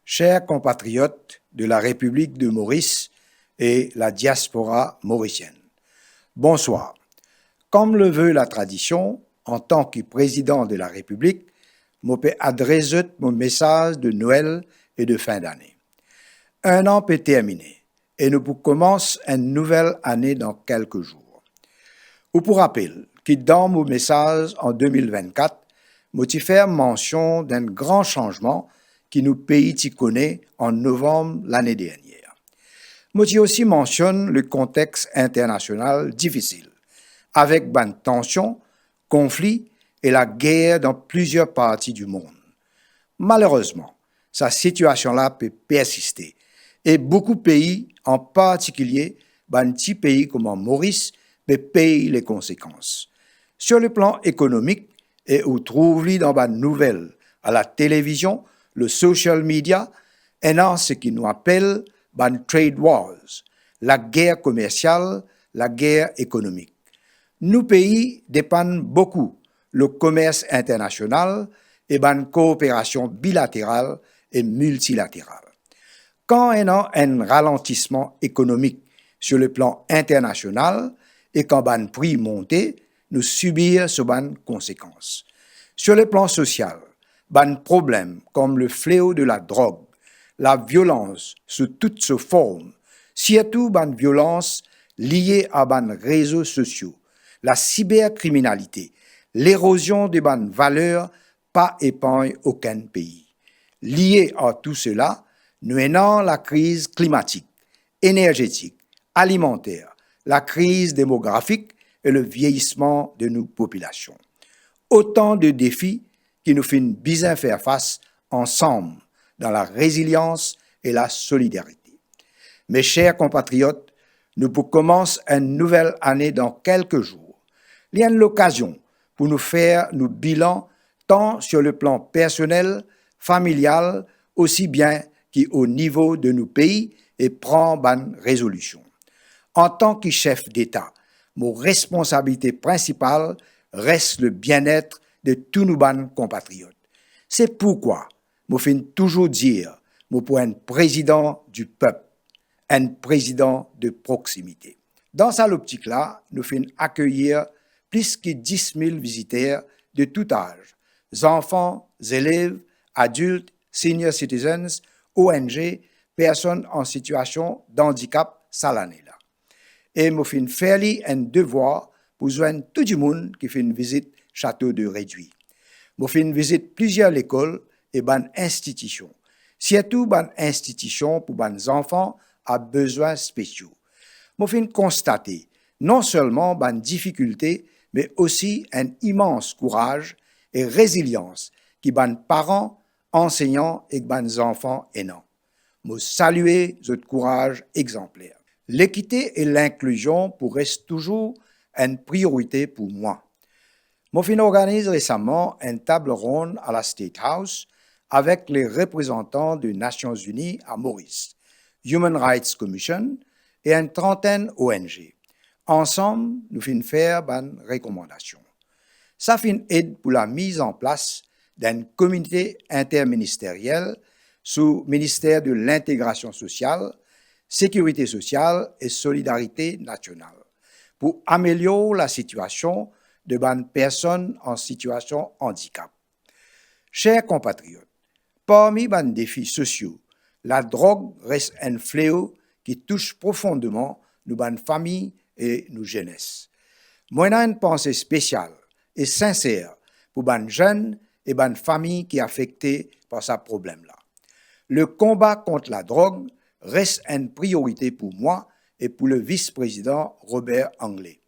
Chers compatriotes de la République de Maurice et la diaspora mauricienne, bonsoir. Comme le veut la tradition, en tant que président de la République, je peux adresser mon message de Noël et de fin d'année. Un an peut terminer et nous commençons une nouvelle année dans quelques jours. Ou pour rappel, que dans mon message en 2024, je fais mention d'un grand changement qui nous pays connaît en novembre l'année dernière. Je aussi mentionne le contexte international difficile, avec ban tensions, conflits et la guerre dans plusieurs parties du monde. Malheureusement, cette situation-là peut persister et beaucoup de pays, en particulier ban petits pays comme en Maurice, peut payer les conséquences. Sur le plan économique, et où trouve-t-il dans les nouvelles, à la télévision, le social media, et dans ce qui nous appelle ban trade wars, la guerre commerciale, la guerre économique. Nos pays dépendent beaucoup le commerce international et ban coopération bilatérale et multilatérale. Quand il y a un ralentissement économique sur le plan international et quand ban prix monte, nous subir ce ban conséquences. Sur le plan social, ban problèmes comme le fléau de la drogue, la violence sous toutes ses formes, surtout ban violence liée à ban réseaux sociaux, la cybercriminalité, l'érosion de ban valeurs pas épargne aucun pays. Lié à tout cela, nous avons la crise climatique, énergétique, alimentaire, la crise démographique et le vieillissement de nos populations. Autant de défis qui nous font bien faire face ensemble dans la résilience et la solidarité. Mes chers compatriotes, nous commençons une nouvelle année dans quelques jours. Il y a l'occasion pour nous faire nos bilans tant sur le plan personnel, familial, aussi bien qu'au niveau de nos pays et prendre bonne résolution. En tant que chef d'État, mon responsabilité principale reste le bien-être de tous nos compatriotes. C'est pourquoi je finis toujours dire je suis un président du peuple, un président de proximité. Dans cette optique-là, nous finissons accueillir plus de 10 000 visiteurs de tout âge, enfants, élèves, adultes, senior citizens, ONG, personnes en situation de handicap cette année-là. Et je fin faire un devoir pour joindre tout le monde qui fait une visite château de Réduit. Je fin visite plusieurs écoles et ban institutions, surtout ban institutions pour ban enfants à besoins spéciaux. Je fin constater non seulement ban difficultés, mais aussi un immense courage et résilience qui ban parents, enseignants et ban enfants aidants. Je salue votre courage exemplaire. L'équité et l'inclusion rester toujours une priorité pour moi. Je organise récemment une table ronde à la State House avec les représentants des Nations Unies à Maurice, Human Rights Commission et une trentaine ONG. Ensemble, nous finissons faire des recommandations. Ça finit aide pour la mise en place d'un comité interministériel sous le ministère de l'Intégration sociale, Sécurité sociale et solidarité nationale pour améliorer la situation de bonnes personnes en situation de handicap. Chers compatriotes, parmi les défis sociaux, la drogue reste un fléau qui touche profondément nos bonnes familles et nos jeunesses. Moi, j'ai une pensée spéciale et sincère pour les jeunes et les familles qui sont affectées par ce problème-là. Le combat contre la drogue reste une priorité pour moi et pour le vice-président Robert Anglais.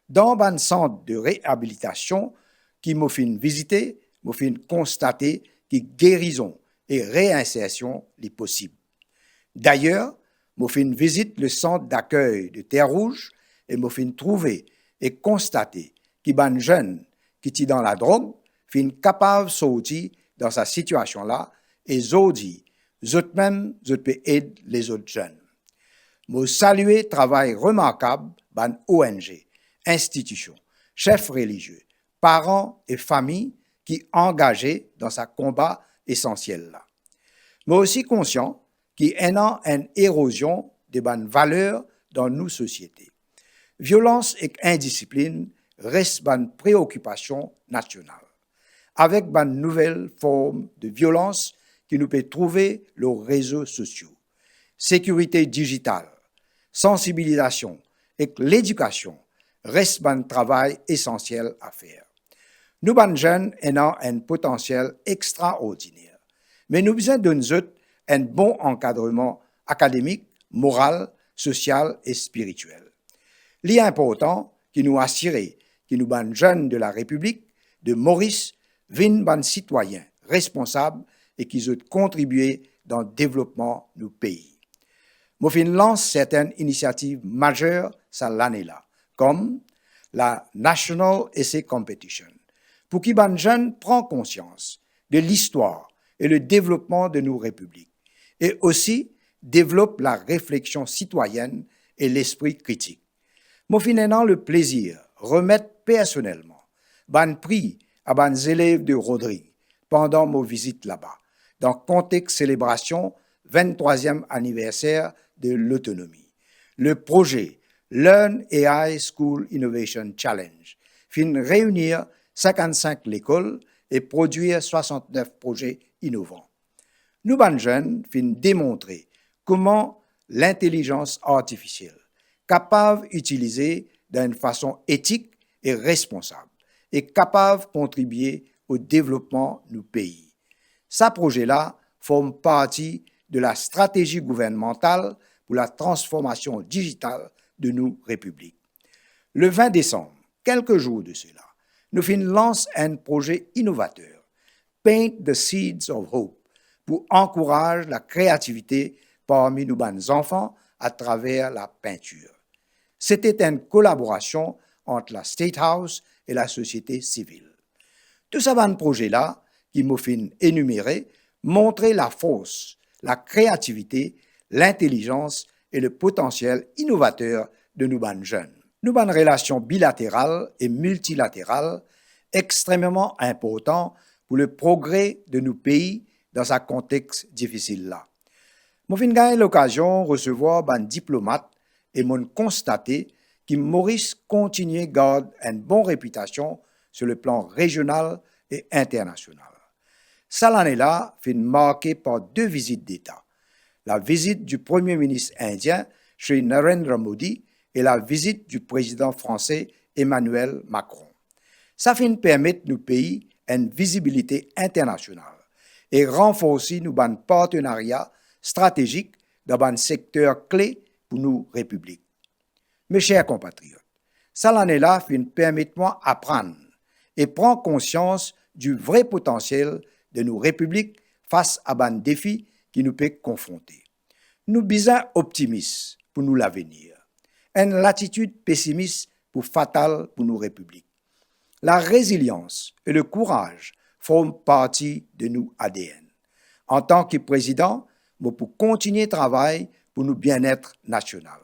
Dans un centre de réhabilitation qui m'a fait visiter, m'a fait constater que guérison et réinsertion est possible. D'ailleurs, m'a fait visite le centre d'accueil de Terre-Rouge et m'a fait trouver et constater que les jeunes qui sont dans la drogue sont capables de sortir dans cette situation-là et aujourd'hui, eux-mêmes, je peux aider les autres jeunes. Je salue le travail remarquable des ONG, institutions, chefs religieux, parents et familles qui sont engagés dans ce combat essentiel-là. mais aussi conscient qu'il y a une érosion des bonnes valeurs dans nos sociétés. Violence et indiscipline restent une préoccupation nationale, avec une nouvelle forme de violence qui nous peut trouver les réseaux sociaux. Sécurité digitale, sensibilisation et l'éducation restent un travail essentiel à faire. Nous, les jeunes, avons un potentiel extraordinaire, mais nous avons besoin de nous un bon encadrement académique, moral, social et spirituel. Il est important que nous assurions que nous, les jeunes de la République de Maurice, viennent des citoyens responsables et qui ont contribué dans le développement de nos pays. Nous lance certaines initiatives majeures cette année-là, comme la National Essay Competition, pour que les jeunes prennent conscience de l'histoire et le développement de nos républiques, et aussi développent la réflexion citoyenne et l'esprit critique. Moi, finalement, le plaisir remettre personnellement un prix à les élèves de Rodrigue pendant mon visite là-bas, dans le contexte célébration 23e anniversaire de l'autonomie. Le projet Learn AI School Innovation Challenge fin réunir 55 écoles et produire 69 projets innovants. Nous, les jeunes, fin démontrer comment l'intelligence artificielle capable d'utiliser d'une façon éthique et responsable et capable de contribuer au développement de nos pays. Ce projet-là forme partie de la stratégie gouvernementale pour la transformation digitale de nos républiques. Le 20 décembre, quelques jours de cela, nous lançons un projet innovateur, Paint the Seeds of Hope, pour encourager la créativité parmi nos enfants à travers la peinture. C'était une collaboration entre la State House et la société civile. Tout ce projet-là, qui m'a fait énumérer, montrait la force, la créativité, l'intelligence et le potentiel innovateur de nos jeunes. Nos relations bilatérales et multilatérales extrêmement importantes pour le progrès de nos pays dans un contexte difficile-là. J'ai eu l'occasion de recevoir des diplomates et m'ont constaté que Maurice continue à garder une bonne réputation sur le plan régional et international. Cette année-là fut marquée par 2 visites d'État. La visite du Premier ministre indien, Sri Narendra Modi, et la visite du président français Emmanuel Macron. Ça fait permettre nos pays une visibilité internationale et renforcer nos partenariats stratégiques dans un secteur clé pour nos républiques. Mes chers compatriotes, cette année-là permettre-moi d'apprendre et prendre conscience du vrai potentiel de nos républiques face à un défi qui nous peut confronter. Nous sommes optimistes pour nous l'avenir, une latitude pessimiste pour fatale pour nos républiques. La résilience et le courage forment partie de nos ADN. En tant que président, je peux continuer le travail pour notre bien-être national.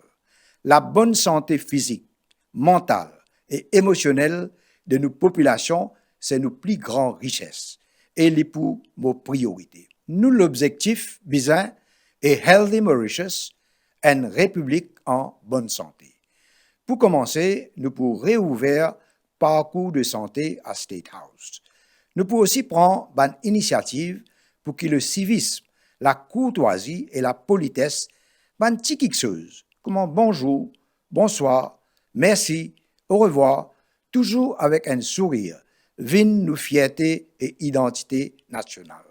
La bonne santé physique, mentale et émotionnelle de nos populations, c'est nos plus grandes richesses et les pour nos priorités. Nous, l'objectif bizarre est Healthy Mauritius, une république en bonne santé. Pour commencer, nous pouvons réouvrir parcours de santé à State House. Nous pouvons aussi prendre une initiative pour que le civisme, la courtoisie et la politesse, une petite chose, comme bonjour, bonsoir, merci, au revoir, toujours avec un sourire, viennent nos fierté et identité nationale.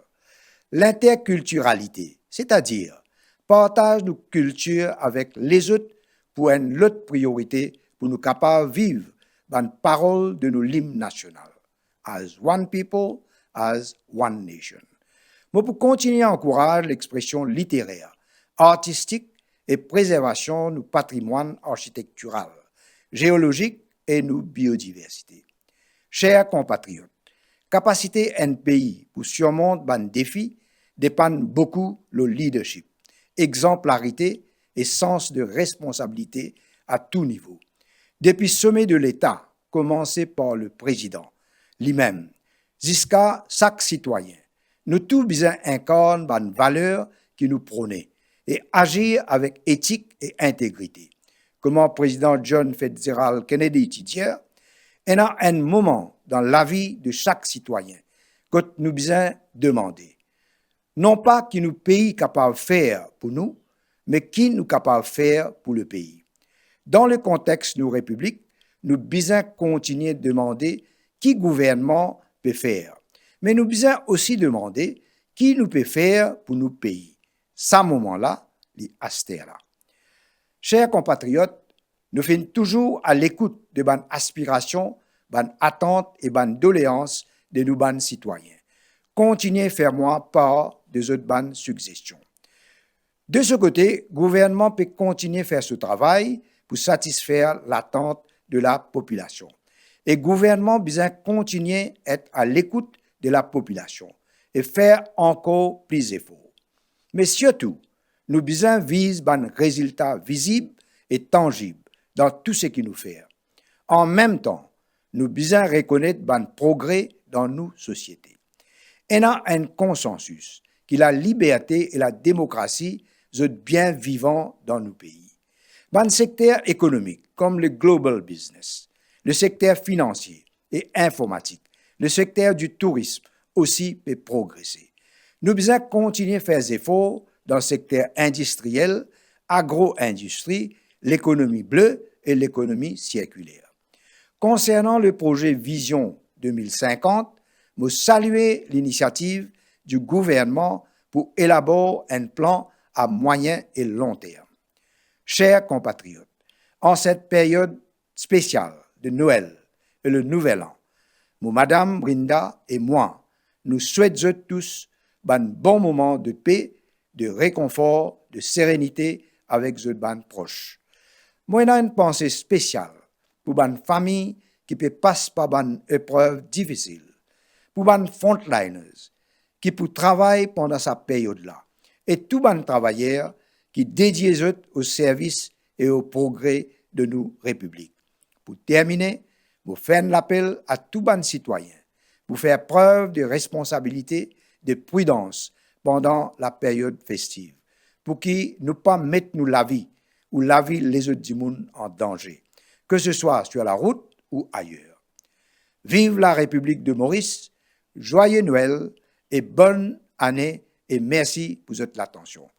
L'interculturalité, c'est-à-dire partage nos cultures avec les autres pour une autre priorité pour nous capables de vivre dans la parole de nos hymnes nationaux. As one people, as one nation. Mais pour continuer à encourager l'expression littéraire, artistique et préservation de nos patrimoines architectural, géologique et nos biodiversités. Chers compatriotes, capacité d'un pays pour surmonter un défi dépend beaucoup de leadership, exemplarité et sens de responsabilité à tout niveau. Depuis le sommet de l'État, commencé par le président lui-même, jusqu'à chaque citoyen, nous tous besoin incarne une valeur qui nous prônait et agir avec éthique et intégrité. Comme président John Fitzgerald Kennedy dit, il y a un moment dans la vie de chaque citoyen que nous besoin demander. Non pas qui nous pays capable de faire pour nous, mais qui nous capable de faire pour le pays. Dans le contexte de nos républiques, nous besoin continuer de demander qui gouvernement peut faire. Mais nous besoin aussi demander qui nous peut faire pour nos pays. À ce moment-là, les astères-là. Chers compatriotes, nous sommes toujours à l'écoute de bonnes aspirations, bonnes attentes et bonnes doléances de nos bonnes citoyens. Continuez à faire moi part des autres bonnes suggestions. De ce côté, le gouvernement peut continuer à faire ce travail pour satisfaire l'attente de la population. Et le gouvernement besoin continuer à être à l'écoute de la population et faire encore plus d'efforts. Mais surtout, nous besoin vise un résultat visible et tangible dans tout ce qui nous fait. En même temps, nous besoin reconnaître un progrès dans nos sociétés. Il y a un consensus que la liberté et la démocratie sont bien vivants dans nos pays. Dans le secteur économique, comme le global business, le secteur financier et informatique, le secteur du tourisme aussi peut progresser. Nous devons continuer à faire des efforts dans le secteur industriel, agro-industrie, l'économie bleue et l'économie circulaire. Concernant le projet Vision 2050, je salue l'initiative du gouvernement pour élaborer un plan à moyen et long terme. Chers compatriotes, en cette période spéciale de Noël et le Nouvel An, Madame Brinda et moi, nous souhaitons tous un bon moment de paix, de réconfort, de sérénité avec nos bandes proches. Moi, j'ai une pensée spéciale pour une famille qui peut passer par une épreuve difficile, pour les frontliners qui pour travailler pendant cette période-là, et tous les travailleurs qui dédient au service et au progrès de nos républiques. Pour terminer, vous faites l'appel à tous les citoyens pour faire preuve de responsabilité, de prudence pendant la période festive, pour qu'ils ne pas mettent nous la vie ou la vie les autres du monde en danger, que ce soit sur la route ou ailleurs. Vive la République de Maurice, joyeux Noël et bonne année et merci pour votre attention.